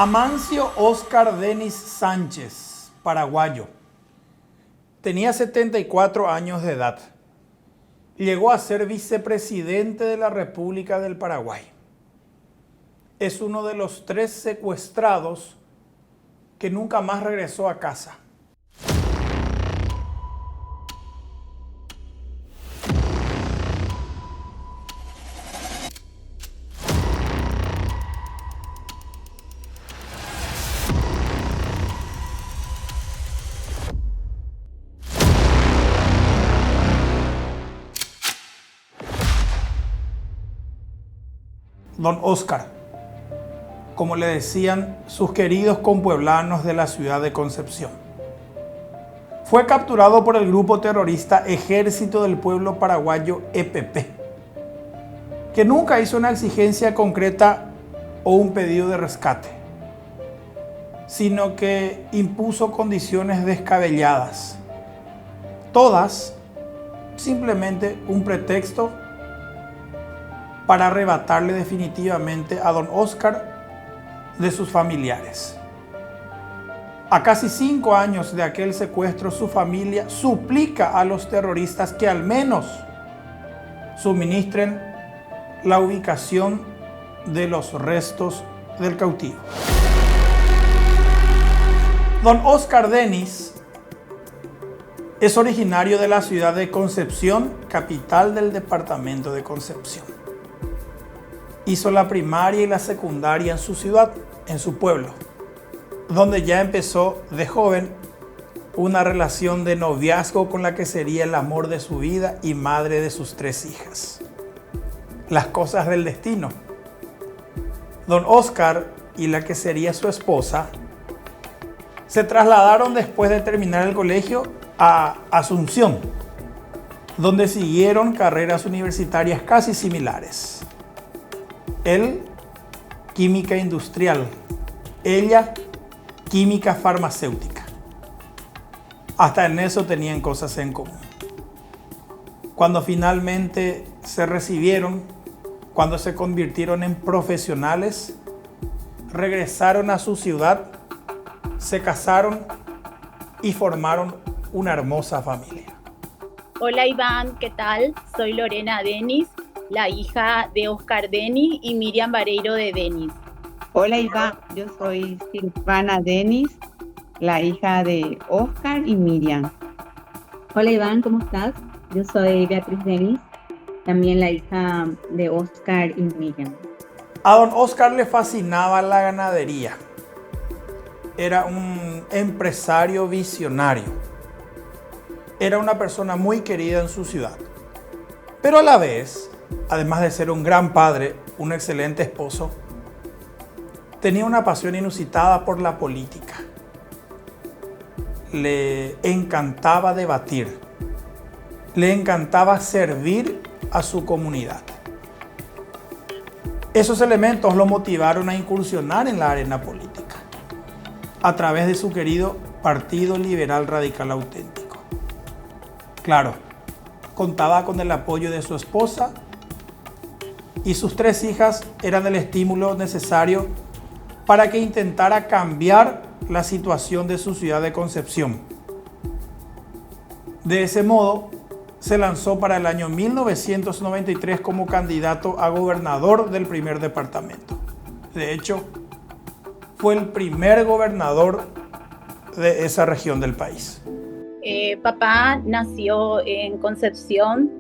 Amancio Óscar Denis Sánchez, paraguayo. Tenía 74 años de edad. Llegó a ser vicepresidente de la República del Paraguay. Es uno de los 3 secuestrados que nunca más regresó a casa. Don Óscar, como le decían sus queridos compueblanos de la ciudad de Concepción. Fue capturado por el grupo terrorista Ejército del Pueblo Paraguayo EPP, que nunca hizo una exigencia concreta o un pedido de rescate, sino que impuso condiciones descabelladas, todas simplemente un pretexto para arrebatarle definitivamente a don Óscar de sus familiares. A casi 5 años de aquel secuestro, su familia suplica a los terroristas que al menos suministren la ubicación de los restos del cautivo. Don Óscar Denis es originario de la ciudad de Concepción, capital del departamento de Concepción. Hizo la primaria y la secundaria en su ciudad, en su pueblo, donde ya empezó de joven una relación de noviazgo con la que sería el amor de su vida y madre de sus 3 hijas. Las cosas del destino. Don Óscar y la que sería su esposa se trasladaron después de terminar el colegio a Asunción, donde siguieron carreras universitarias casi similares. Él, química industrial, ella, química farmacéutica. Hasta en eso tenían cosas en común. Cuando finalmente se recibieron, cuando se convirtieron en profesionales, regresaron a su ciudad, se casaron y formaron una hermosa familia. Hola Iván, ¿qué tal? Soy Lorena Denis, la hija de Óscar Denis y Miriam Vareiro de Denis. Hola Iván, yo soy Silvana Denis, la hija de Óscar y Miriam. Hola Iván, ¿cómo estás? Yo soy Beatriz Denis, también la hija de Óscar y Miriam. A don Óscar le fascinaba la ganadería. Era un empresario visionario. Era una persona muy querida en su ciudad. Pero a la vez, además de ser un gran padre, un excelente esposo, tenía una pasión inusitada por la política. Le encantaba debatir. Le encantaba servir a su comunidad. Esos elementos lo motivaron a incursionar en la arena política a través de su querido Partido Liberal Radical Auténtico. Claro, contaba con el apoyo de su esposa y sus 3 hijas eran el estímulo necesario para que intentara cambiar la situación de su ciudad de Concepción. De ese modo, se lanzó para el año 1993 como candidato a gobernador del primer departamento. De hecho, fue el primer gobernador de esa región del país. Papá nació en Concepción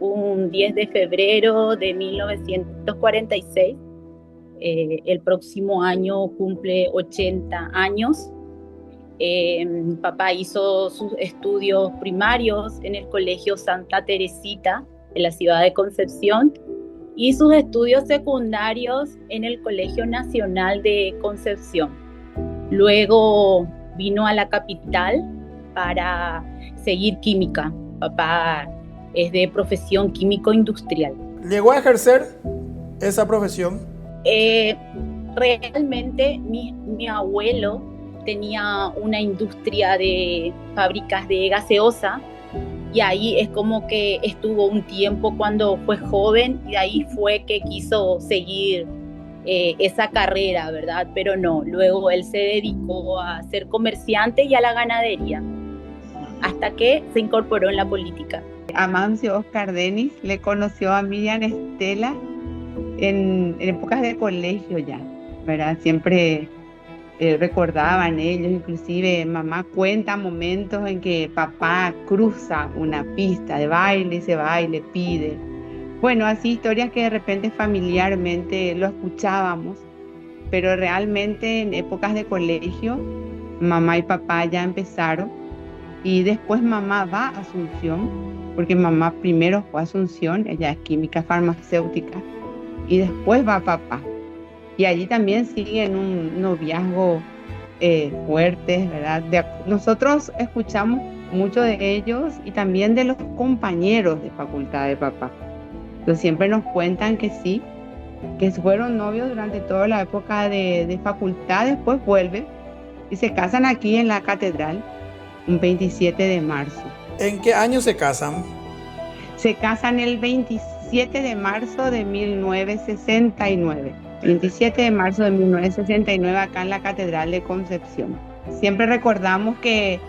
un 10 de febrero de 1946. El próximo año cumple 80 años. Papá hizo sus estudios primarios en el Colegio Santa Teresita de la ciudad de Concepción y sus estudios secundarios en el Colegio Nacional de Concepción. Luego vino a la capital para seguir química. Papá es de profesión químico industrial. ¿Llegó a ejercer esa profesión? Realmente mi abuelo tenía una industria de fábricas de gaseosa y ahí es como que estuvo un tiempo cuando fue joven y de ahí fue que quiso seguir esa carrera, ¿verdad? Pero no, luego él se dedicó a ser comerciante y a la ganadería, hasta que se incorporó en la política. Amancio Oscar Denis le conoció a Miriam Estela en épocas de colegio ya, ¿verdad? Siempre recordaban ellos, inclusive mamá cuenta momentos en que papá cruza una pista de baile, ese baile pide. Bueno, así historias que de repente familiarmente lo escuchábamos, pero realmente en épocas de colegio, mamá y papá ya empezaron y después mamá va a Asunción, porque mamá primero fue a Asunción, ella es química farmacéutica, y después va papá. Y allí también siguen un noviazgo fuerte, ¿verdad? Nosotros escuchamos mucho de ellos y también de los compañeros de facultad de papá. Entonces siempre nos cuentan que sí, que fueron novios durante toda la época de facultad, después vuelven y se casan aquí en la catedral, un 27 de marzo. ¿En qué año se casan? Se casan el 27 de marzo de 1969. 27 de marzo de 1969 acá en la Catedral de Concepción. Siempre recordamos que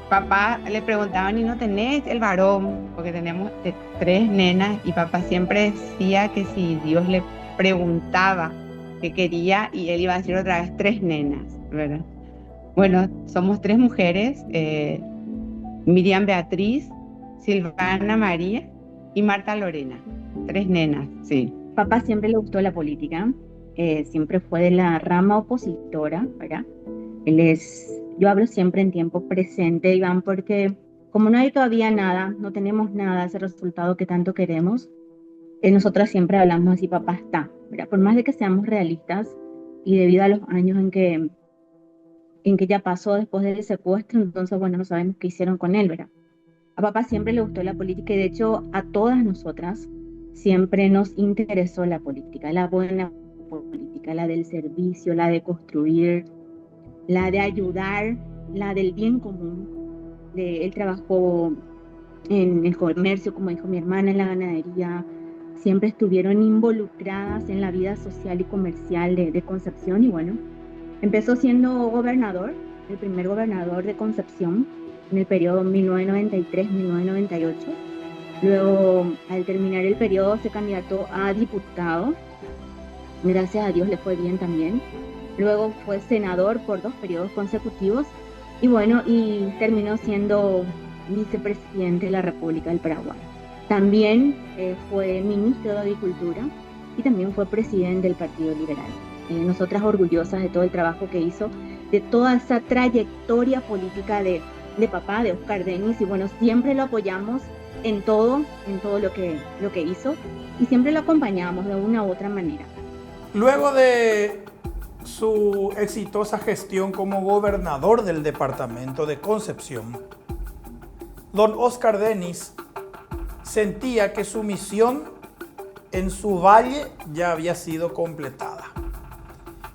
papá le preguntaban, ¿y no tenés el varón? Porque tenemos 3 nenas y papá siempre decía que si Dios le preguntaba qué quería y él iba a decir otra vez 3 nenas, ¿verdad? Bueno, somos 3 mujeres, Miriam Beatriz, Silvana María y Marta Lorena. 3 nenas, sí. Papá siempre le gustó la política, siempre fue de la rama opositora, ¿verdad? Yo hablo siempre en tiempo presente, Iván, porque como no hay todavía nada, no tenemos nada, ese resultado que tanto queremos, nosotras siempre hablamos así, papá está, ¿verdad? Por más de que seamos realistas y debido a los años en que ya pasó después del secuestro, entonces, bueno, no sabemos qué hicieron con él, ¿verdad? A papá siempre le gustó la política y de hecho a todas nosotras siempre nos interesó la política, la buena política, la del servicio, la de construir, la de ayudar, la del bien común. Él trabajó en el comercio, como dijo mi hermana, en la ganadería. Siempre estuvieron involucradas en la vida social y comercial de Concepción y bueno, empezó siendo gobernador, el primer gobernador de Concepción en el periodo 1993-1998. Luego, al terminar el periodo, se candidató a diputado. Gracias a Dios le fue bien también. Luego fue senador por 2 periodos consecutivos. Y bueno, y terminó siendo vicepresidente de la República del Paraguay. También fue ministro de Agricultura y también fue presidente del Partido Liberal. Nosotras orgullosas de todo el trabajo que hizo, de toda esa trayectoria política de papá, de Oscar Denis. Y bueno, siempre lo apoyamos en todo lo que hizo y siempre lo acompañamos de una u otra manera. Luego de su exitosa gestión como gobernador del departamento de Concepción, don Oscar Denis sentía que su misión en su valle ya había sido completada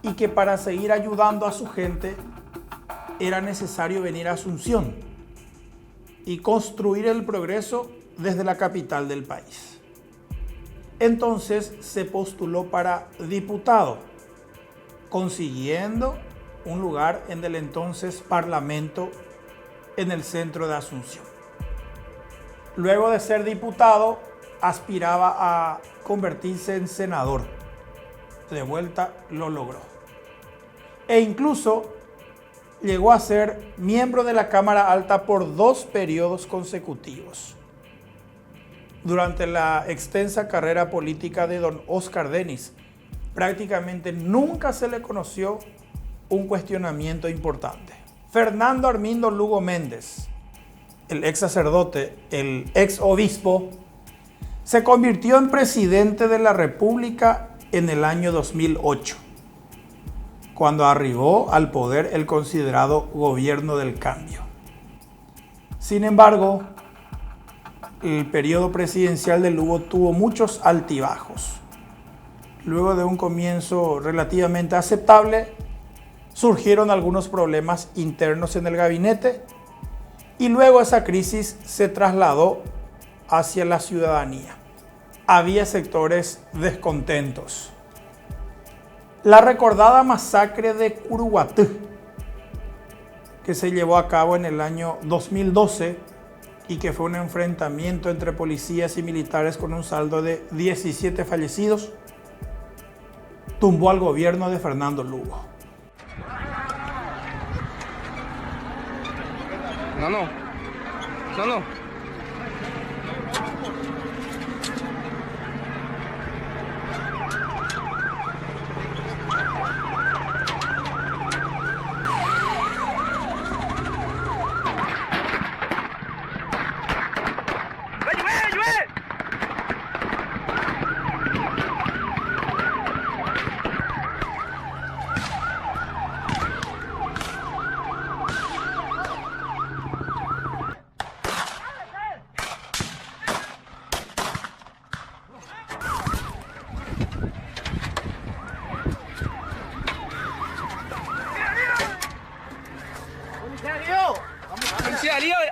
y que para seguir ayudando a su gente era necesario venir a Asunción y construir el progreso desde la capital del país. Entonces se postuló para diputado, consiguiendo un lugar en el entonces Parlamento en el centro de Asunción. Luego de ser diputado, aspiraba a convertirse en senador. De vuelta lo logró. E incluso llegó a ser miembro de la Cámara Alta por 2 periodos consecutivos. Durante la extensa carrera política de don Oscar Denis, prácticamente nunca se le conoció un cuestionamiento importante. Fernando Armindo Lugo Méndez, el ex sacerdote, el ex obispo, se convirtió en presidente de la República en el año 2008, cuando arribó al poder el considerado Gobierno del Cambio. Sin embargo, el periodo presidencial de Lugo tuvo muchos altibajos. Luego de un comienzo relativamente aceptable, surgieron algunos problemas internos en el gabinete y luego esa crisis se trasladó hacia la ciudadanía. Había sectores descontentos. La recordada masacre de Curuguatú, que se llevó a cabo en el año 2012 y que fue un enfrentamiento entre policías y militares con un saldo de 17 fallecidos, tumbó al gobierno de Fernando Lugo. No.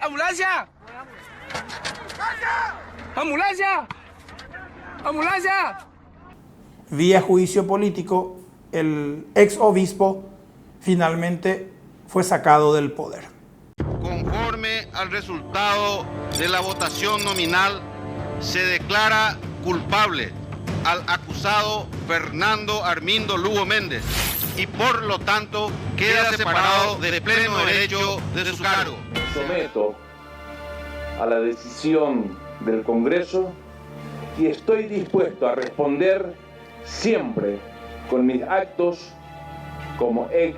¡Ambulancia! ¡Ambulancia! ¡Ambulancia! Vía juicio político, el ex obispo finalmente fue sacado del poder. Conforme al resultado de la votación nominal, se declara culpable al acusado Fernando Armindo Lugo Méndez y por lo tanto queda separado de pleno derecho de su cargo. Someto a la decisión del Congreso y estoy dispuesto a responder siempre con mis actos como ex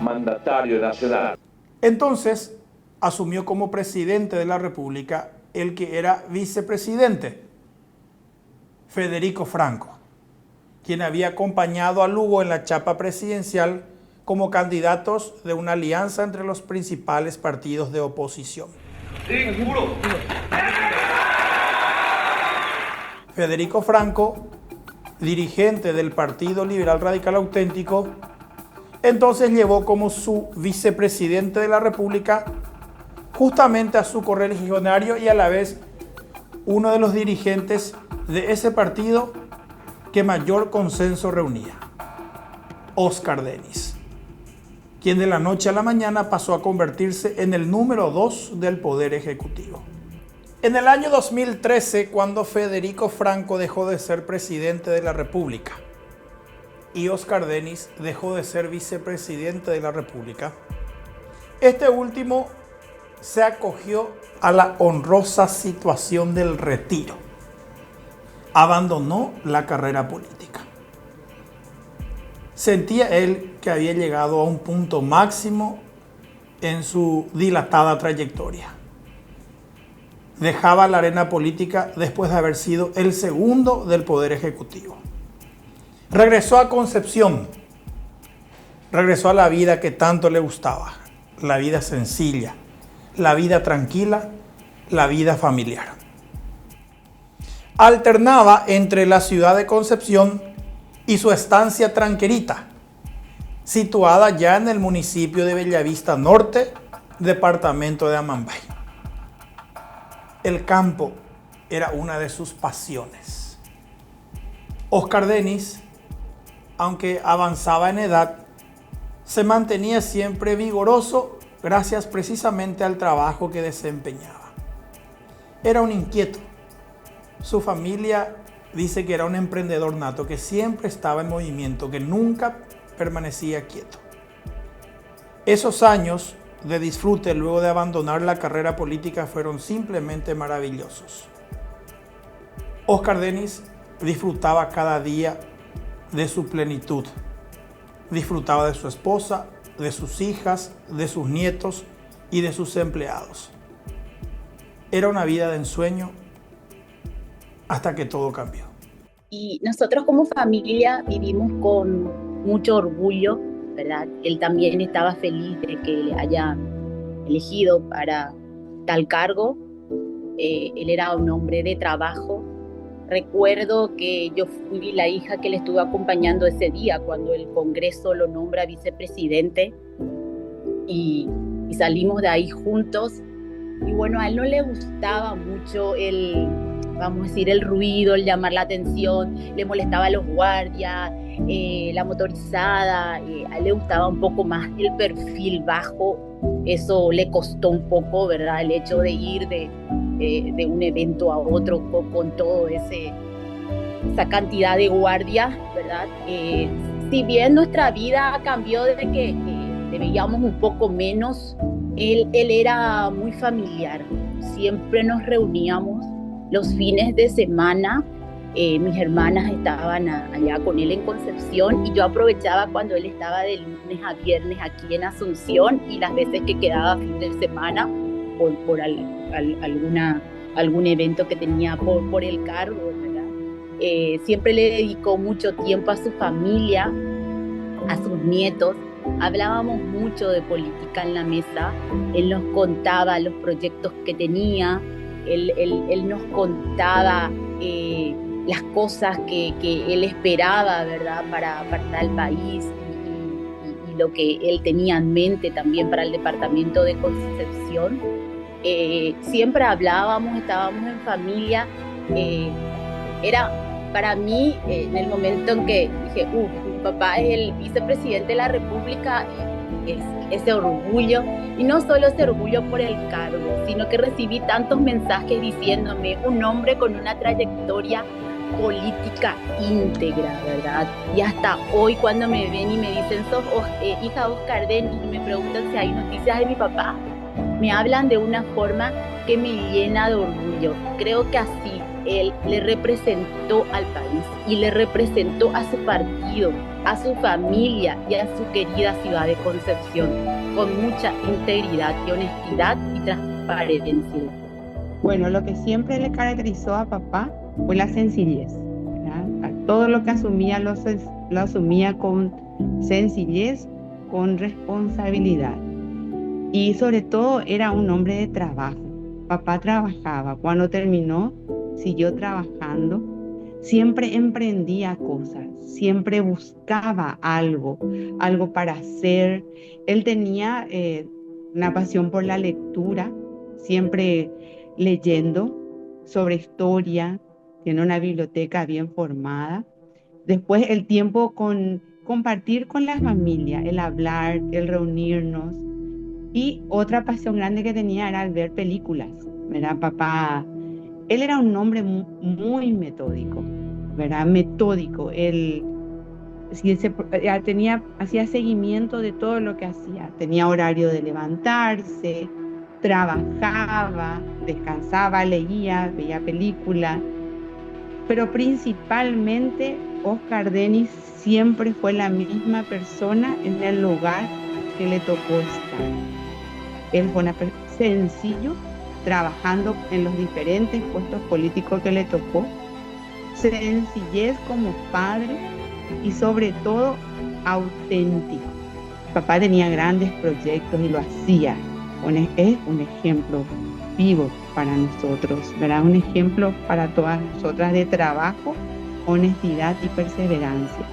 mandatario nacional. Entonces asumió como presidente de la República el que era vicepresidente, Federico Franco, quien había acompañado a Lugo en la chapa presidencial como candidatos de una alianza entre los principales partidos de oposición. Federico Franco, dirigente del Partido Liberal Radical Auténtico, entonces llevó como su vicepresidente de la República justamente a su correligionario y a la vez uno de los dirigentes de ese partido que mayor consenso reunía, Óscar Dennis, quien de la noche a la mañana pasó a convertirse en el número 2 del Poder Ejecutivo. En el año 2013, cuando Federico Franco dejó de ser presidente de la República y Óscar Dennis dejó de ser vicepresidente de la República, este último se acogió a la honrosa situación del retiro. Abandonó la carrera política. Sentía él que había llegado a un punto máximo en su dilatada trayectoria. Dejaba la arena política después de haber sido el segundo del Poder Ejecutivo. Regresó a Concepción. Regresó a la vida que tanto le gustaba. La vida sencilla, la vida tranquila, la vida familiar. Alternaba entre la ciudad de Concepción y su estancia Tranquerita, situada ya en el municipio de Bellavista Norte, departamento de Amambay. El campo era una de sus pasiones. Óscar Dennis, aunque avanzaba en edad, se mantenía siempre vigoroso gracias precisamente al trabajo que desempeñaba. Era un inquieto. Su familia dice que era un emprendedor nato, que siempre estaba en movimiento, que nunca permanecía quieto. Esos años de disfrute luego de abandonar la carrera política fueron simplemente maravillosos. Óscar Dennis disfrutaba cada día de su plenitud. Disfrutaba de su esposa, de sus hijas, de sus nietos y de sus empleados. Era una vida de ensueño hasta que todo cambió. Y nosotros como familia vivimos con mucho orgullo, ¿verdad? Él también estaba feliz de que le hayan elegido para tal cargo. Él era un hombre de trabajo. Recuerdo que yo fui la hija que le estuve acompañando ese día cuando el Congreso lo nombra vicepresidente y salimos de ahí juntos. Y bueno, a él no le gustaba mucho el vamos a decir, el ruido, el llamar la atención, le molestaba a los guardias, la motorizada, a él le gustaba un poco más el perfil bajo. Eso le costó un poco, ¿verdad? El hecho de ir de un evento a otro con todo esa cantidad de guardias, ¿verdad? Si bien nuestra vida cambió desde que le veíamos un poco menos, él era muy familiar. Siempre nos reuníamos los fines de semana. Mis hermanas estaban allá con él en Concepción y yo aprovechaba cuando él estaba de lunes a viernes aquí en Asunción y las veces que quedaba fin de semana por algún evento que tenía por el cargo, ¿verdad? Siempre le dedicó mucho tiempo a su familia, a sus nietos. Hablábamos mucho de política en la mesa. Él nos contaba los proyectos que tenía, él nos contaba las cosas que él esperaba, ¿verdad? para el país y lo que él tenía en mente también para el departamento de Concepción. Siempre hablábamos, estábamos en familia. Era para mí, en el momento en que dije, mi papá es el vicepresidente de la República, ese orgullo, y no solo ese orgullo por el cargo, sino que recibí tantos mensajes diciéndome un hombre con una trayectoria política íntegra, ¿verdad? Y hasta hoy cuando me ven y me dicen, sos hija Oscar Denis, y me preguntan si hay noticias de mi papá, me hablan de una forma que me llena de orgullo. Creo que así él le representó al país y le representó a su partido, a su familia y a su querida ciudad de Concepción, con mucha integridad y honestidad y transparencia. Bueno, lo que siempre le caracterizó a papá fue la sencillez, ¿verdad? Todo lo que asumía lo asumía con sencillez, con responsabilidad. Y sobre todo era un hombre de trabajo. Papá trabajaba. Cuando terminó, siguió trabajando. Siempre emprendía cosas. Siempre buscaba algo para hacer. Él tenía una pasión por la lectura. Siempre leyendo sobre historia. Tiene una biblioteca bien formada. Después el tiempo compartir con la familia, el hablar, el reunirnos. Y otra pasión grande que tenía era el ver películas, ¿verdad? Papá, él era un hombre muy metódico, ¿verdad? Metódico. Él hacía seguimiento de todo lo que hacía. Tenía horario de levantarse, trabajaba, descansaba, leía, veía películas. Pero principalmente Oscar Denis siempre fue la misma persona en el lugar que le tocó estar. Él fue sencillo, trabajando en los diferentes puestos políticos que le tocó, sencillez como padre y sobre todo auténtico. Papá tenía grandes proyectos y lo hacía. Es un ejemplo vivo para nosotros, ¿verdad? Un ejemplo para todas nosotras de trabajo, honestidad y perseverancia.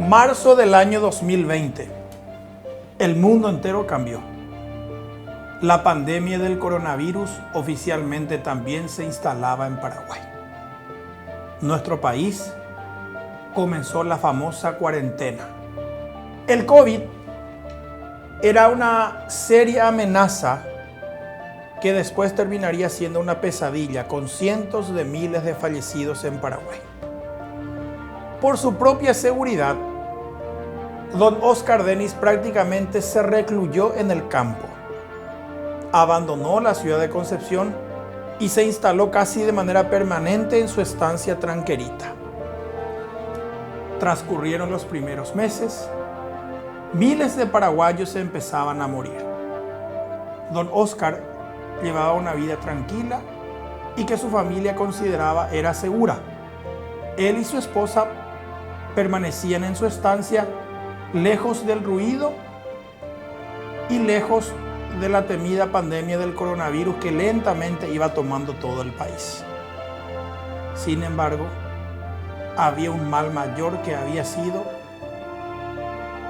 Marzo del año 2020. El mundo entero cambió. La pandemia del coronavirus oficialmente también se instalaba en Paraguay. Nuestro país comenzó la famosa cuarentena. El COVID era una seria amenaza que después terminaría siendo una pesadilla con cientos de miles de fallecidos en Paraguay. Por su propia seguridad, Don Óscar Dennis prácticamente se recluyó en el campo. Abandonó la ciudad de Concepción y se instaló casi de manera permanente en su estancia tranquerita. Transcurrieron los primeros meses. Miles de paraguayos se empezaban a morir. Don Óscar llevaba una vida tranquila y que su familia consideraba era segura. Él y su esposa permanecían en su estancia lejos del ruido y lejos de la temida pandemia del coronavirus que lentamente iba tomando todo el país. Sin embargo, había un mal mayor que había sido,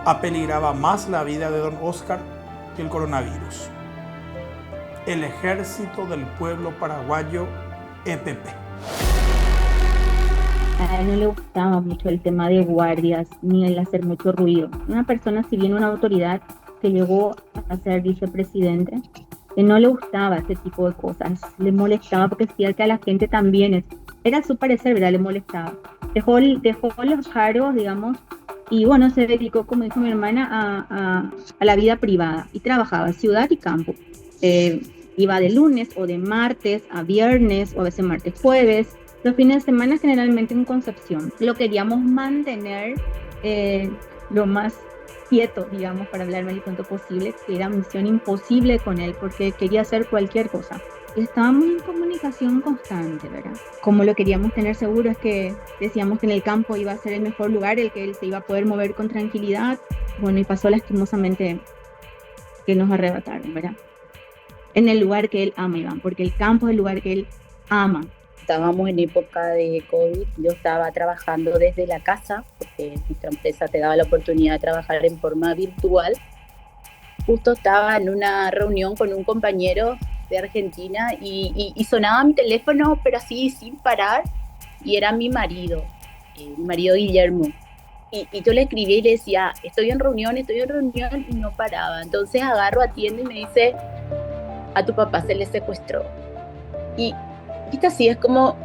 apeligraba más la vida de don Óscar que el coronavirus. El Ejército del Pueblo Paraguayo, EPP. A él no le gustaba mucho el tema de guardias ni el hacer mucho ruido. Una persona, si bien una autoridad que llegó a ser vicepresidente, que no le gustaba ese tipo de cosas, le molestaba porque decía que a la gente también, era su parecer, ¿verdad? Le molestaba. Dejó los cargos, digamos, y bueno, se dedicó, como dijo mi hermana, a la vida privada y trabajaba ciudad y campo. Iba de lunes o de martes a viernes o a veces martes, jueves. Los fines de semana generalmente en Concepción. Lo queríamos mantener lo más quieto, digamos, para hablar más pronto posible, que era misión imposible con él porque quería hacer cualquier cosa. Estábamos en comunicación constante, ¿verdad? Como lo queríamos tener seguro es que decíamos que en el campo iba a ser el mejor lugar, el que él se iba a poder mover con tranquilidad. Bueno, y pasó lastimosamente que nos arrebataron, ¿verdad? En el lugar que él ama, Iván, porque el campo es el lugar que él ama. Estábamos en época de COVID, yo estaba trabajando desde la casa, porque nuestra empresa te daba la oportunidad de trabajar en forma virtual. Justo estaba en una reunión con un compañero de Argentina y sonaba mi teléfono, pero así sin parar, y era mi marido Guillermo. Y yo le escribí y le decía, estoy en reunión, y no paraba. Entonces agarro, atiendo y me dice, a tu papá se le secuestró. Y viste así, es como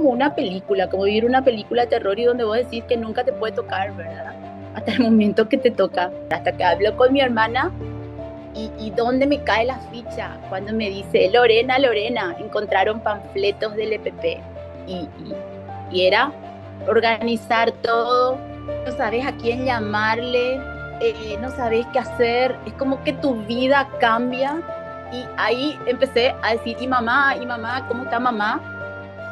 una película, como vivir una película de terror y donde vos decís que nunca te puede tocar, ¿verdad? Hasta el momento que te toca. Hasta que hablo con mi hermana y donde me cae la ficha cuando me dice, Lorena, encontraron panfletos del EPP. Y era organizar todo, no sabes a quién llamarle, no sabes qué hacer, es como que tu vida cambia. Y ahí empecé a decir, ¿y mamá? ¿Cómo está mamá?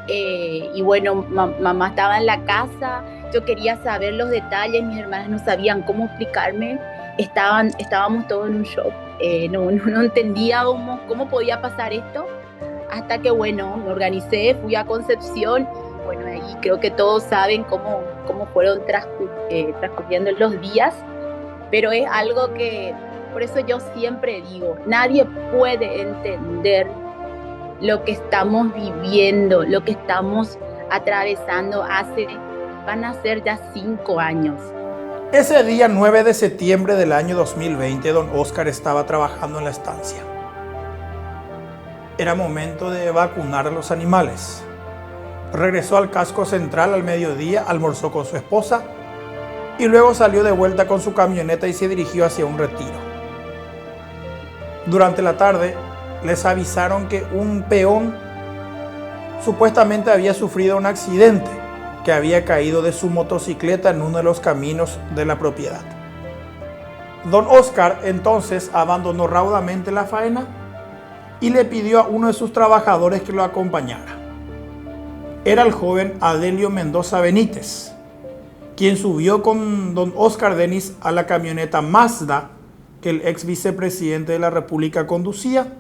Y bueno, mamá estaba en la casa, yo quería saber los detalles, mis hermanas no sabían cómo explicarme, estábamos todos en un shock, no entendíamos cómo podía pasar esto, hasta que bueno, me organicé, fui a Concepción, y bueno, ahí creo que todos saben cómo fueron transcurriendo los días, pero es algo que... Por eso yo siempre digo, nadie puede entender lo que estamos viviendo, lo que estamos atravesando van a ser ya 5 años. Ese día 9 de septiembre del año 2020, don Óscar estaba trabajando en la estancia. Era momento de vacunar a los animales. Regresó al casco central al mediodía, almorzó con su esposa y luego salió de vuelta con su camioneta y se dirigió hacia un retiro. Durante la tarde les avisaron que un peón supuestamente había sufrido un accidente, que había caído de su motocicleta en uno de los caminos de la propiedad. Don Óscar entonces abandonó raudamente la faena y le pidió a uno de sus trabajadores que lo acompañara. Era el joven Adelio Mendoza Benítez, quien subió con don Óscar Dennis a la camioneta Mazda que el ex vicepresidente de la República conducía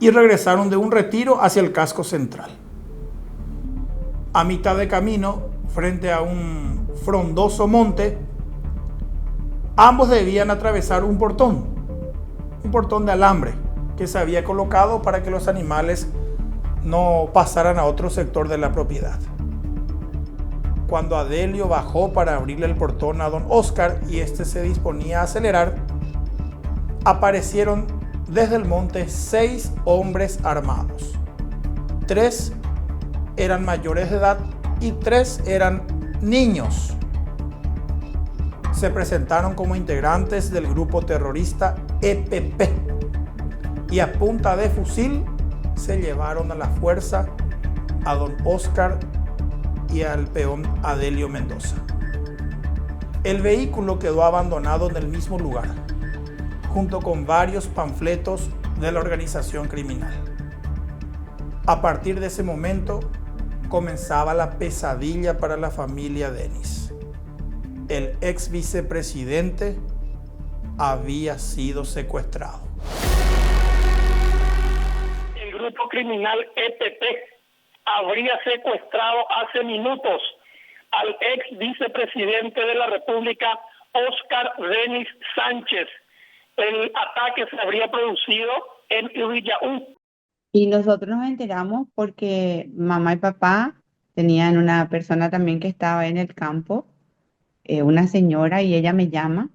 y regresaron de un retiro hacia el casco central. A mitad de camino, frente a un frondoso monte, ambos debían atravesar un portón de alambre que se había colocado para que los animales no pasaran a otro sector de la propiedad. Cuando Adelio bajó para abrirle el portón a don Óscar y este se disponía a acelerar, aparecieron desde el monte 6 hombres armados. 3 eran mayores de edad y 3 eran niños. se presentaron como integrantes del grupo terrorista EPP y a punta de fusil se llevaron a la fuerza a don Óscar y al peón Adelio Mendoza. El vehículo quedó abandonado en el mismo lugar, junto con varios panfletos de la organización criminal. A partir de ese momento comenzaba la pesadilla para la familia Denis. El ex vicepresidente había sido secuestrado. El grupo criminal EPP habría secuestrado hace minutos al ex vicepresidente de la República, Óscar Denis Sánchez. El ataque se habría producido en Villaú. Y nosotros nos enteramos porque mamá y papá tenían una persona también que estaba en el campo, una señora, y ella me llama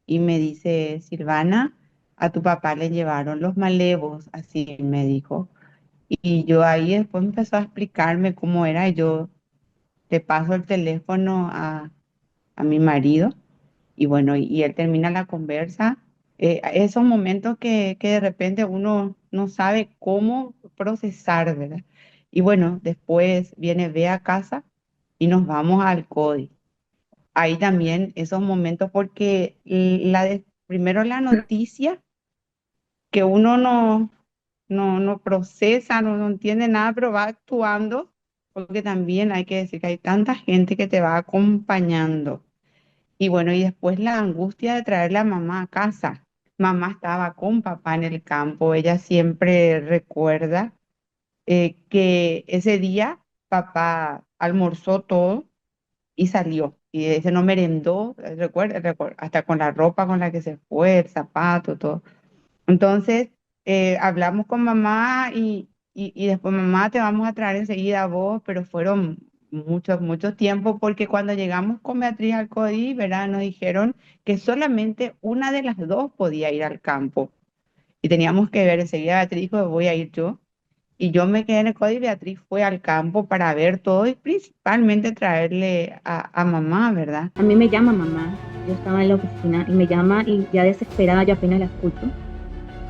y me dice: Silvana, a tu papá le llevaron los malevos, así me dijo. Y yo ahí después empezó a explicarme cómo era, y yo le paso el teléfono a mi marido, y bueno, y él termina la conversa. Esos momentos que de repente uno no sabe cómo procesar, ¿verdad? Y bueno, después viene, ve a casa y nos vamos al CODI. Ahí también esos momentos, porque primero la noticia que uno no procesa, no entiende nada, pero va actuando, porque también hay que decir que hay tanta gente que te va acompañando. Y bueno, y después la angustia de traer a mamá a casa. Mamá estaba con papá en el campo. Ella siempre recuerda que ese día papá almorzó todo y salió. Y ese no merendó, recuerda, hasta con la ropa con la que se fue, el zapato, todo. Entonces, hablamos con mamá y después: mamá, te vamos a traer enseguida a vos, pero fueron mucho tiempo, porque cuando llegamos con Beatriz al CODI, ¿verdad?, nos dijeron que solamente una de las dos podía ir al campo y teníamos que ver. Enseguida Beatriz dijo: voy a ir yo, y yo me quedé en el CODI. Beatriz fue al campo para ver todo y principalmente traerle a mamá, ¿verdad? A mí me llama mamá, yo estaba en la oficina y me llama, y ya desesperada, yo apenas la escucho.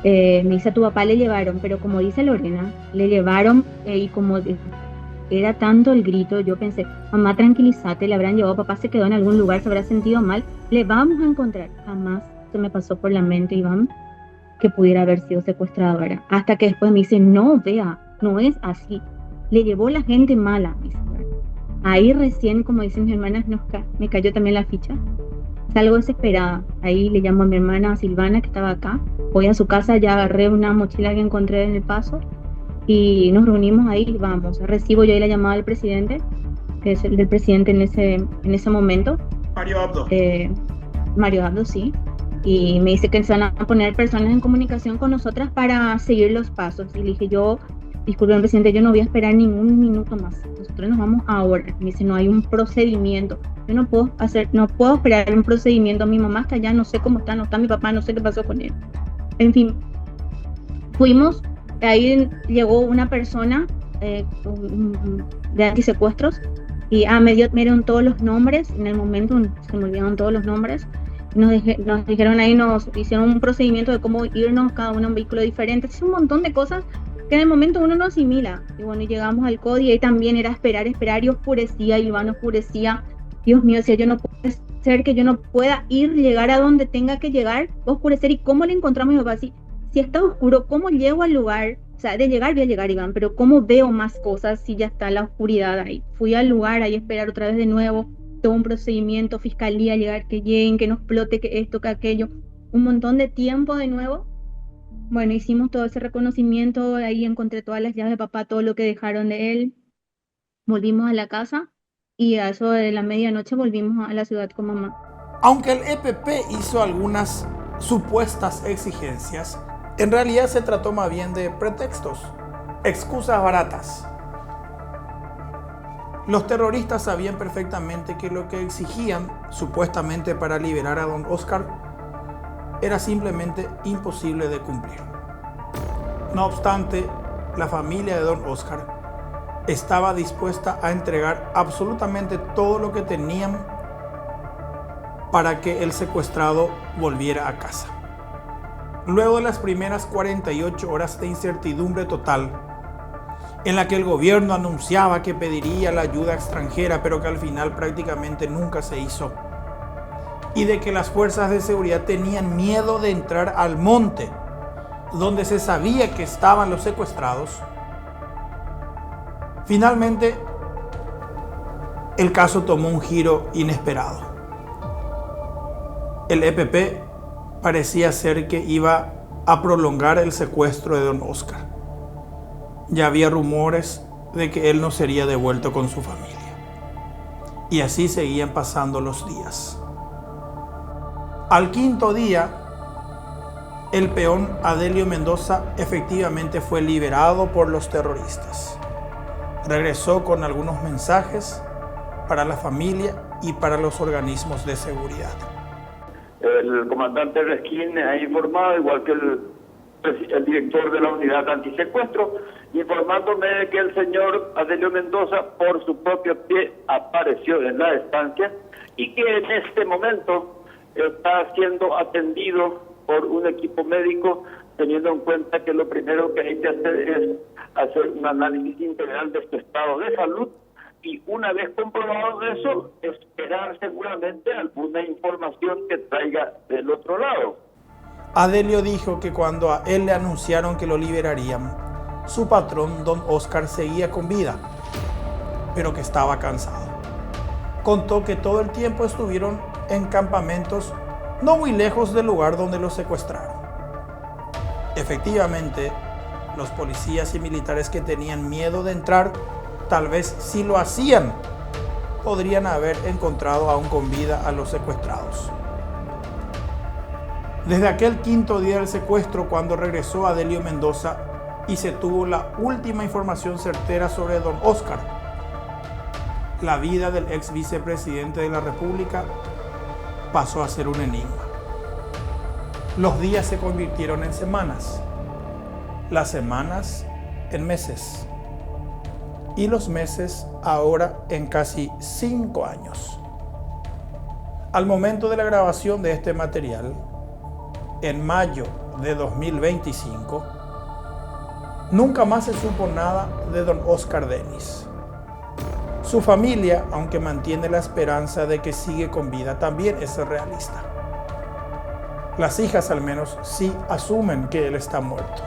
Me dice: a tu papá le llevaron, pero como dice Lorena, le llevaron, y como era tanto el grito, yo pensé: mamá, tranquilízate, le habrán llevado, papá se quedó en algún lugar, se habrá sentido mal, le vamos a encontrar. Jamás se me pasó por la mente, Iván, que pudiera haber sido secuestradora. Hasta que después me dice: no, vea, no es así, le llevó la gente mala. Ahí recién, como dicen mis hermanas, me cayó también la ficha. Salgo desesperada. Ahí le llamo a mi hermana Silvana, que estaba acá. Voy a su casa, ya agarré una mochila que encontré en el paso y nos reunimos ahí y vamos. Recibo yo ahí la llamada del presidente, que es el del presidente en ese momento. Mario Abdo. Mario Abdo, sí. Y me dice que se van a poner personas en comunicación con nosotras para seguir los pasos. Y le dije yo: disculpen, presidente, yo no voy a esperar ningún minuto más. Nosotros nos vamos ahora. Me dice: no hay un procedimiento. Yo no puedo esperar un procedimiento. Mi mamá está allá, no sé cómo está, no está mi papá, no sé qué pasó con él. En fin, fuimos, ahí llegó una persona de antisecuestros y me dieron todos los nombres. En el momento se me olvidaron todos los nombres. Nos dijeron ahí, nos hicieron un procedimiento de cómo irnos, cada uno en un vehículo diferente. Es un montón de cosas que en el momento uno no asimila. Y bueno, llegamos al CODI y ahí también era esperar, y oscurecía, Iván, oscurecía. Dios mío, decía yo: no puede ser que yo no pueda llegar a donde tenga que llegar, oscurecer. ¿Y cómo le encontramos a mi papá? Si está oscuro, ¿cómo llego al lugar? O sea, de llegar voy a llegar, Iván, pero ¿cómo veo más cosas si ya está la oscuridad ahí? Fui al lugar, ahí a esperar otra vez de nuevo, todo un procedimiento, fiscalía, llegar, que lleguen, que no explote, que esto, que aquello, un montón de tiempo de nuevo. Bueno, hicimos todo ese reconocimiento, ahí encontré todas las llaves de papá, todo lo que dejaron de él. Volvimos a la casa y a eso de la medianoche volvimos a la ciudad con mamá. Aunque el EPP hizo algunas supuestas exigencias, en realidad se trató más bien de pretextos, excusas baratas. Los terroristas sabían perfectamente que lo que exigían, supuestamente para liberar a don Óscar, era simplemente imposible de cumplir. No obstante, la familia de don Óscar estaba dispuesta a entregar absolutamente todo lo que tenían para que el secuestrado volviera a casa. Luego de las primeras 48 horas de incertidumbre total, en la que el gobierno anunciaba que pediría la ayuda extranjera, pero que al final prácticamente nunca se hizo, y de que las fuerzas de seguridad tenían miedo de entrar al monte, donde se sabía que estaban los secuestrados, finalmente el caso tomó un giro inesperado. El EPP parecía ser que iba a prolongar el secuestro de don Óscar. Ya había rumores de que él no sería devuelto con su familia. Y así seguían pasando los días. Al quinto día, el peón Adelio Mendoza efectivamente fue liberado por los terroristas. Regresó con algunos mensajes para la familia y para los organismos de seguridad. El comandante Resquín ha informado, igual que el director de la unidad antisecuestro, informándome de que el señor Adelio Mendoza por su propio pie apareció en la estancia y que en este momento está siendo atendido por un equipo médico, teniendo en cuenta que lo primero que hay que hacer es hacer un análisis integral de su estado de salud y una vez comprobado eso, esperar seguramente alguna información que traiga del otro lado. Adelio dijo que cuando a él le anunciaron que lo liberarían, su patrón, don Óscar, seguía con vida, pero que estaba cansado. Contó que todo el tiempo estuvieron en campamentos no muy lejos del lugar donde los secuestraron. Efectivamente, los policías y militares que tenían miedo de entrar, tal vez si lo hacían, podrían haber encontrado aún con vida a los secuestrados. Desde aquel quinto día del secuestro, cuando regresó Adelio Mendoza y se tuvo la última información certera sobre don Óscar, la vida del ex vicepresidente de la República pasó a ser un enigma. Los días se convirtieron en semanas, las semanas en meses y los meses ahora en casi 5 años. Al momento de la grabación de este material, en mayo de 2025, nunca más se supo nada de don Óscar Dennis. Su familia, aunque mantiene la esperanza de que sigue con vida, también es realista. Las hijas al menos sí asumen que él está muerto.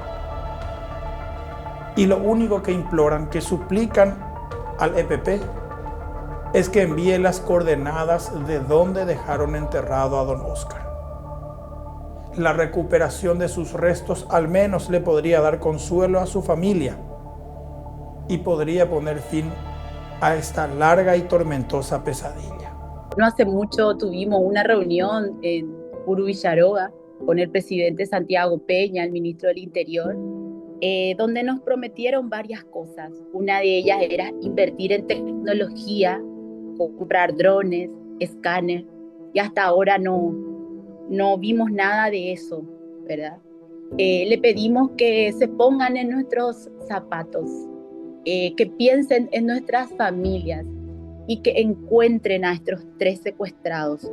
Y lo único que imploran, que suplican al EPP, es que envíe las coordenadas de donde dejaron enterrado a don Óscar. La recuperación de sus restos al menos le podría dar consuelo a su familia y podría poner fin a esta larga y tormentosa pesadilla. No hace mucho tuvimos una reunión en Puru Villaroga con el presidente Santiago Peña, el ministro del Interior, donde nos prometieron varias cosas. Una de ellas era invertir en tecnología, comprar drones, escáner, y hasta ahora no vimos nada de eso, ¿verdad? Le pedimos que se pongan en nuestros zapatos, que piensen en nuestras familias y que encuentren a estos 3 secuestrados,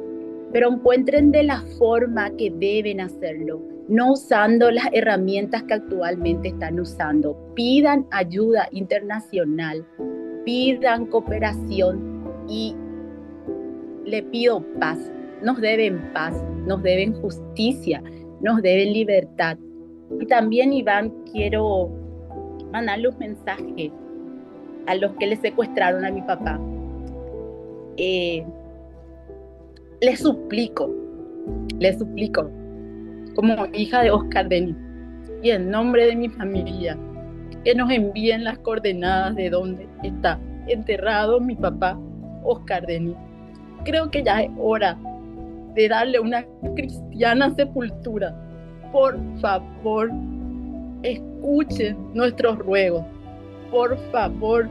pero encuentren de la forma que deben hacerlo, no usando las herramientas que actualmente están usando. Pidan ayuda internacional, pidan cooperación y le pido paz. Nos deben paz, nos deben justicia, nos deben libertad. Y también, Iván, quiero mandarle un mensaje a los que le secuestraron a mi papá. Les suplico, como hija de Óscar Dennis y en nombre de mi familia, que nos envíen las coordenadas de donde está enterrado mi papá Óscar Dennis. Creo que ya es hora de darle una cristiana sepultura. Por favor, escuchen nuestros ruegos. Por favor,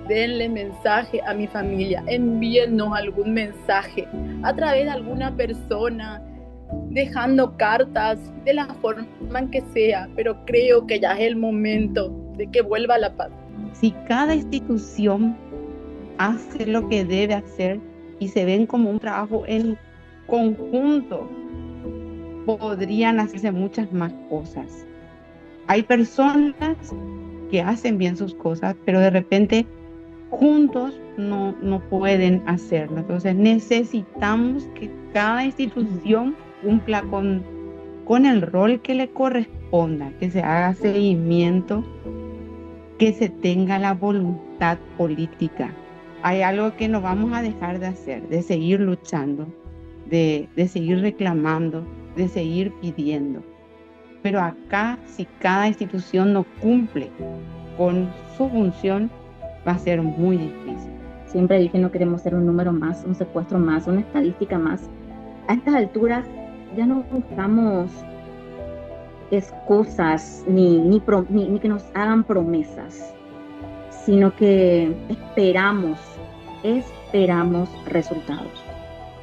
denle mensaje a mi familia. Envíennos algún mensaje a través de alguna persona, dejando cartas, de la forma en que sea, pero creo que ya es el momento de que vuelva la paz. Si cada institución hace lo que debe hacer y se ven como un trabajo en conjunto podrían hacerse muchas más cosas. Hay personas que hacen bien sus cosas, pero de repente juntos no pueden hacerlo. Entonces necesitamos que cada institución cumpla con el rol que le corresponda, que se haga seguimiento, que se tenga la voluntad política. Hay algo que no vamos a dejar de hacer, de seguir luchando, de seguir reclamando, de seguir pidiendo. Pero acá, si cada institución no cumple con su función, va a ser muy difícil. Siempre dije, no queremos ser un número más, un secuestro más, una estadística más. A estas alturas ya no buscamos excusas ni que nos hagan promesas, sino que esperamos resultados.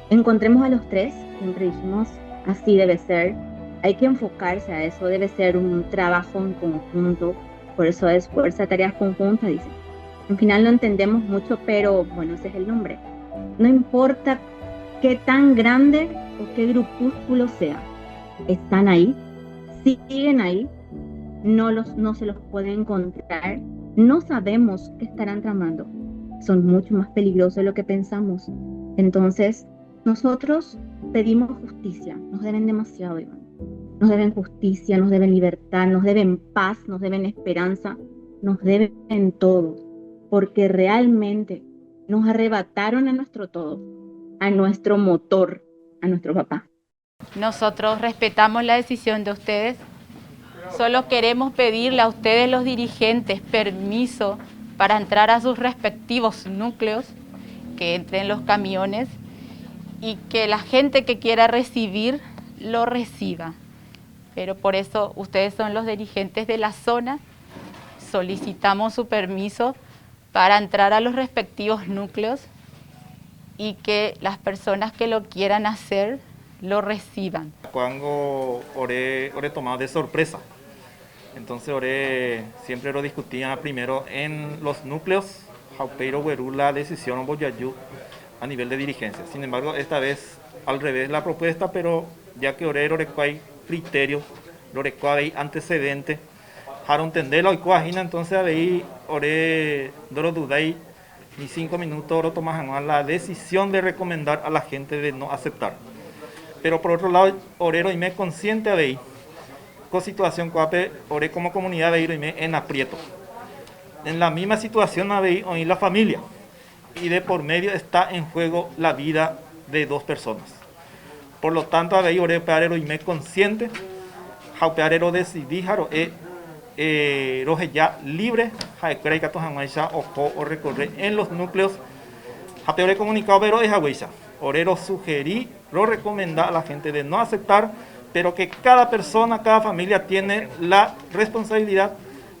Encontremos a los tres, siempre dijimos, así debe ser. Hay que enfocarse a eso, debe ser un trabajo en conjunto, por eso es fuerza, tareas conjuntas, dicen. Al final no entendemos mucho, pero bueno, ese es el nombre. No importa qué tan grande o qué grupúsculo sea, están ahí, siguen ahí, no se los puede encontrar, no sabemos qué estarán tramando, son mucho más peligrosos de lo que pensamos. Entonces, nosotros pedimos justicia, nos deben demasiado, Iván. Nos deben justicia, nos deben libertad, nos deben paz, nos deben esperanza, nos deben todo, porque realmente nos arrebataron a nuestro todo, a nuestro motor, a nuestro papá. Nosotros respetamos la decisión de ustedes, solo queremos pedirle a ustedes, los dirigentes, permiso para entrar a sus respectivos núcleos, que entren los camiones y que la gente que quiera recibir lo reciba. Pero por eso ustedes son los dirigentes de la zona, solicitamos su permiso para entrar a los respectivos núcleos y que las personas que lo quieran hacer lo reciban. Cuando oré tomado de sorpresa, entonces siempre lo discutía primero en los núcleos, Jaupeiro, Huerú, la decisión en Boyayú a nivel de dirigencia. Sin embargo, esta vez al revés la propuesta, pero ya que oré hay criterio, hay antecedente, para entenderlo y coagina, entonces ahí oré, no dudé ni 5 minutos, oro tomas la decisión de recomendar a la gente de no aceptar. Pero por otro lado, orero y me consciente de ahí, con situación que oré como comunidad de ir y me en aprieto. En la misma situación hoy la familia, y de por medio está en juego la vida de 2 personas. Por lo tanto, ahí oré pearero y me consciente, jaupearero decidí jaro roje ya libre, jaequera y cato jamaicha ojo o recorrer en los núcleos, japeore comunicado pero es agüiza. Orero sugerí, lo recomendá a la gente de no aceptar, pero que cada persona, cada familia tiene la responsabilidad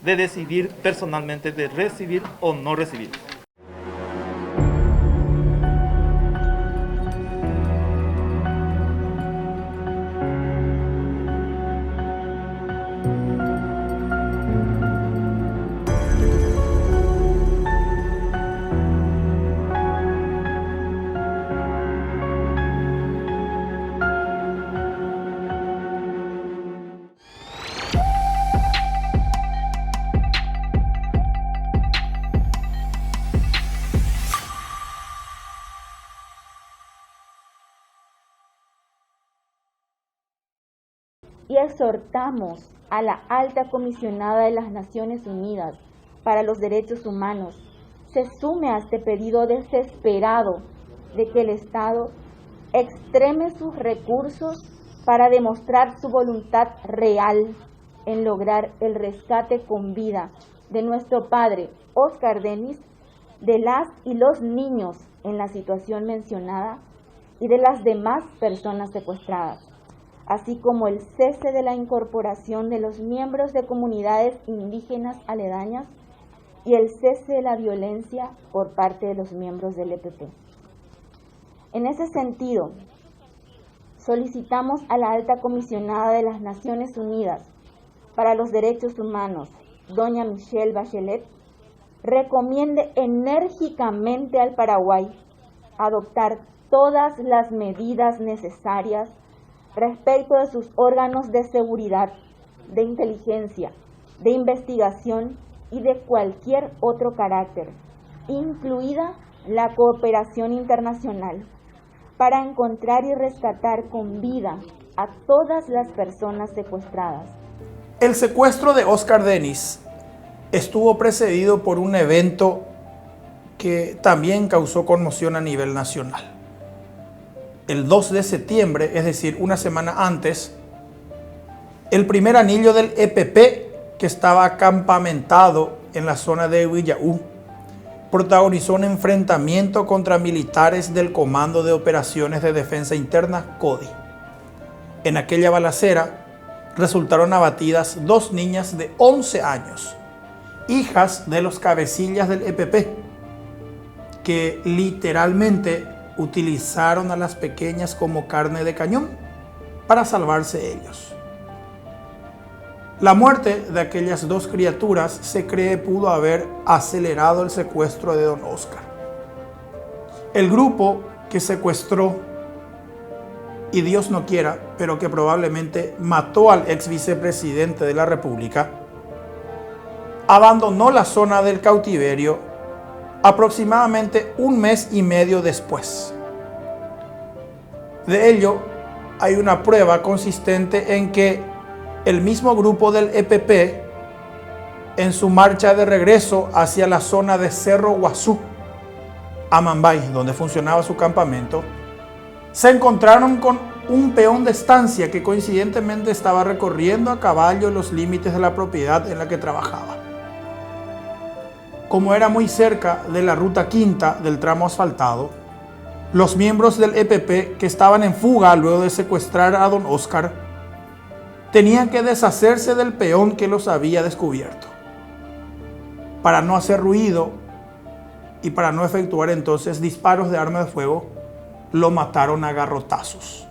de decidir personalmente de recibir o no recibir. Y exhortamos a la alta comisionada de las Naciones Unidas para los Derechos Humanos se sume a este pedido desesperado de que el Estado extreme sus recursos para demostrar su voluntad real en lograr el rescate con vida de nuestro padre Óscar Denis, de las y los niños en la situación mencionada y de las demás personas secuestradas, así como el cese de la incorporación de los miembros de comunidades indígenas aledañas y el cese de la violencia por parte de los miembros del EPP. En ese sentido, solicitamos a la alta comisionada de las Naciones Unidas para los Derechos Humanos, doña Michelle Bachelet, recomiende enérgicamente al Paraguay adoptar todas las medidas necesarias respecto de sus órganos de seguridad, de inteligencia, de investigación y de cualquier otro carácter, incluida la cooperación internacional, para encontrar y rescatar con vida a todas las personas secuestradas. El secuestro de Oscar Denis estuvo precedido por un evento que también causó conmoción a nivel nacional. El 2 de septiembre, es decir, una semana antes, el primer anillo del EPP, que estaba acampamentado en la zona de Villaú, protagonizó un enfrentamiento contra militares del Comando de Operaciones de Defensa Interna, CODI. En aquella balacera resultaron abatidas 2 niñas de 11 años, hijas de los cabecillas del EPP, que literalmente utilizaron a las pequeñas como carne de cañón para salvarse ellos. La muerte de aquellas 2 criaturas se cree pudo haber acelerado el secuestro de don Oscar. El grupo que secuestró, y Dios no quiera, pero que probablemente mató al ex vicepresidente de la República, abandonó la zona del cautiverio aproximadamente 1 mes y medio después. De ello, hay una prueba consistente en que el mismo grupo del EPP, en su marcha de regreso hacia la zona de Cerro Guazú, Amambay, donde funcionaba su campamento, se encontraron con un peón de estancia que coincidentemente estaba recorriendo a caballo los límites de la propiedad en la que trabajaba. Como era muy cerca de la ruta quinta del tramo asfaltado, los miembros del EPP que estaban en fuga luego de secuestrar a don Oscar tenían que deshacerse del peón que los había descubierto. Para no hacer ruido y para no efectuar entonces disparos de arma de fuego, lo mataron a garrotazos.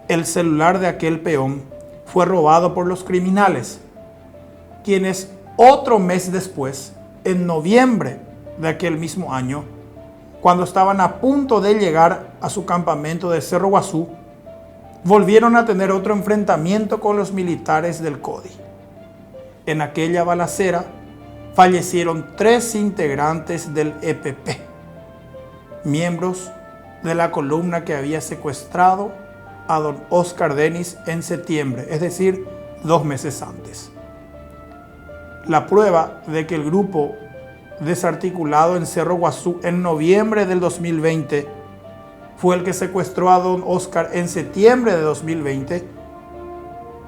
El celular de aquel peón fue robado por los criminales, quienes otro mes después, en noviembre de aquel mismo año, cuando estaban a punto de llegar a su campamento de Cerro Guazú, volvieron a tener otro enfrentamiento con los militares del CODI. En aquella balacera fallecieron 3 integrantes del EPP, miembros de la columna que había secuestrado a don Oscar Denis en septiembre, es decir, 2 meses antes. La prueba de que el grupo desarticulado en Cerro Guazú en noviembre del 2020 fue el que secuestró a don Oscar en septiembre de 2020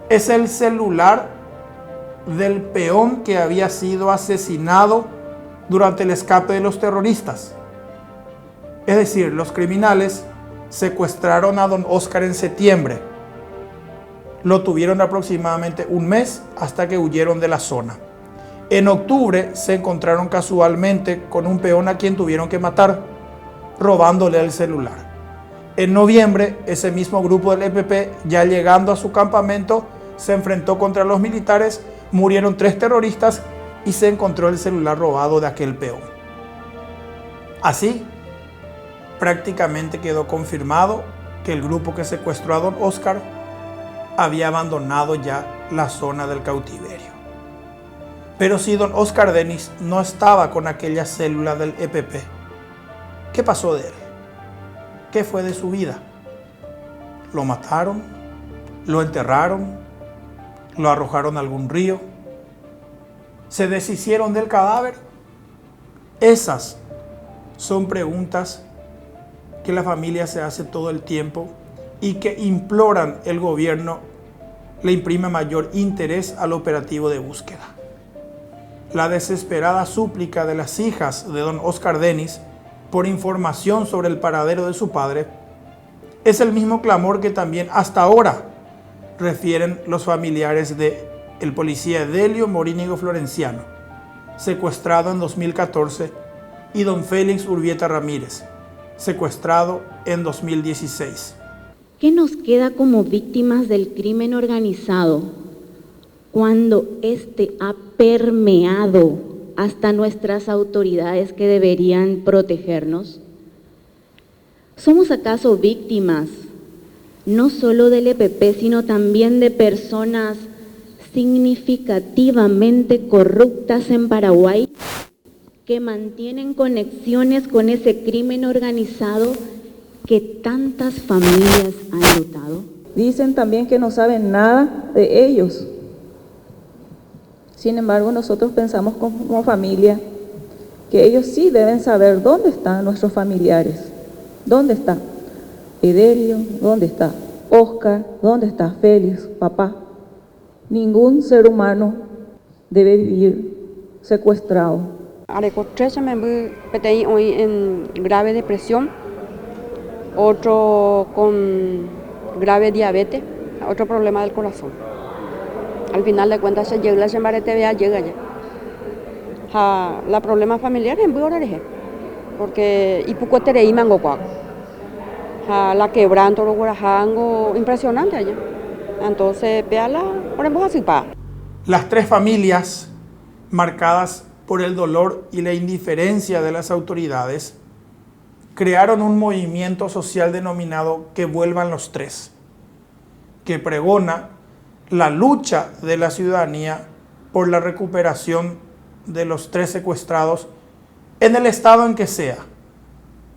es el celular del peón que había sido asesinado durante el escape de los terroristas. Es decir, los criminales secuestraron a don Oscar en septiembre. Lo tuvieron aproximadamente 1 mes hasta que huyeron de la zona. En octubre se encontraron casualmente con un peón a quien tuvieron que matar, robándole el celular. En noviembre, ese mismo grupo del EPP, ya llegando a su campamento, se enfrentó contra los militares, murieron 3 terroristas y se encontró el celular robado de aquel peón. Así, prácticamente quedó confirmado que el grupo que secuestró a don Oscar había abandonado ya la zona del cautiverio. Pero si don Oscar Denis no estaba con aquella célula del EPP, ¿qué pasó de él? ¿Qué fue de su vida? ¿Lo mataron? ¿Lo enterraron? ¿Lo arrojaron a algún río? ¿Se deshicieron del cadáver? Esas son preguntas que la familia se hace todo el tiempo y que imploran el gobierno le imprime mayor interés al operativo de búsqueda. La desesperada súplica de las hijas de don Oscar Denis por información sobre el paradero de su padre es el mismo clamor que también hasta ahora refieren los familiares del policía Delio Morínigo Florenciano, secuestrado en 2014, y don Félix Urbieta Ramírez, secuestrado en 2016. ¿Qué nos queda como víctimas del crimen organizado cuando este ha permeado hasta nuestras autoridades que deberían protegernos? ¿Somos acaso víctimas no solo del EPP, sino también de personas significativamente corruptas en Paraguay que mantienen conexiones con ese crimen organizado que tantas familias han lutado? Dicen también que no saben nada de ellos. Sin embargo, nosotros pensamos como familia que ellos sí deben saber dónde están nuestros familiares. ¿Dónde está Edelio? ¿Dónde está Oscar? ¿Dónde está Félix, papá? Ningún ser humano debe vivir secuestrado. Areco 13 me PTI hoy en grave depresión, otro con grave diabetes, otro problema del corazón. Al final de cuentas se llega la semana TVA, llega ya. La problema familiar es muy horarijo, porque y poco terei mango cuaco. La quebranto lo guarajango impresionante allá. Entonces, véala, ponemos así pa. Las tres familias, marcadas por el dolor y la indiferencia de las autoridades, crearon un movimiento social denominado Que Vuelvan los Tres, que pregona la lucha de la ciudadanía por la recuperación de los tres secuestrados en el estado en que sea,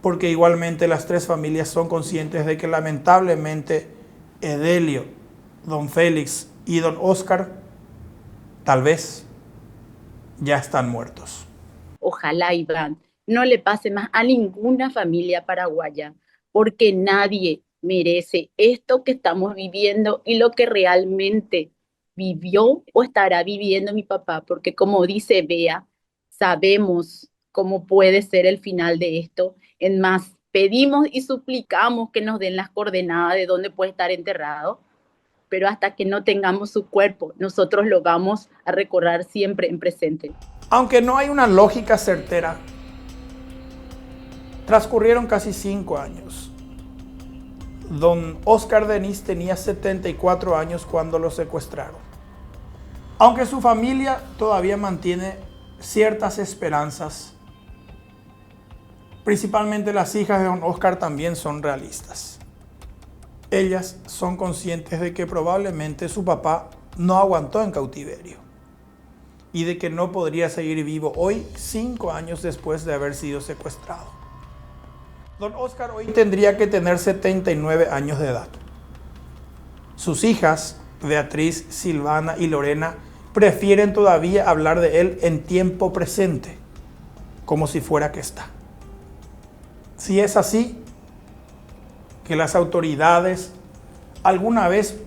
porque igualmente las tres familias son conscientes de que lamentablemente Edelio, don Félix y don Oscar tal vez ya están muertos. Ojalá, Iván, no le pase más a ninguna familia paraguaya, porque nadie merece esto que estamos viviendo y lo que realmente vivió o estará viviendo mi papá, porque como dice Bea, sabemos cómo puede ser el final de esto. En más, pedimos y suplicamos que nos den las coordenadas de dónde puede estar enterrado, pero hasta que no tengamos su cuerpo, nosotros lo vamos a recordar siempre en presente. Aunque no hay una lógica certera, transcurrieron casi 5 años. Don Oscar Denis tenía 74 años cuando lo secuestraron. Aunque su familia todavía mantiene ciertas esperanzas, principalmente las hijas de don Oscar también son realistas. Ellas son conscientes de que probablemente su papá no aguantó en cautiverio y de que no podría seguir vivo hoy, 5 años después de haber sido secuestrado. Don Oscar hoy tendría que tener 79 años de edad. Sus hijas, Beatriz, Silvana y Lorena, prefieren todavía hablar de él en tiempo presente, como si fuera que está. Si es así, que las autoridades alguna vez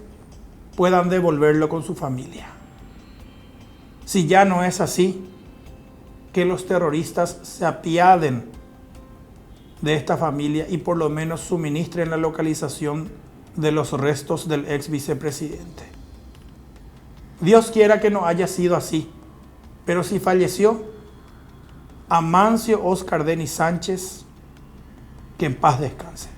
puedan devolverlo con su familia. Si ya no es así, que los terroristas se apiaden de esta familia y por lo menos suministren la localización de los restos del ex vicepresidente. Dios quiera que no haya sido así, pero si falleció Amancio Oscar Denis Sánchez, que en paz descanse.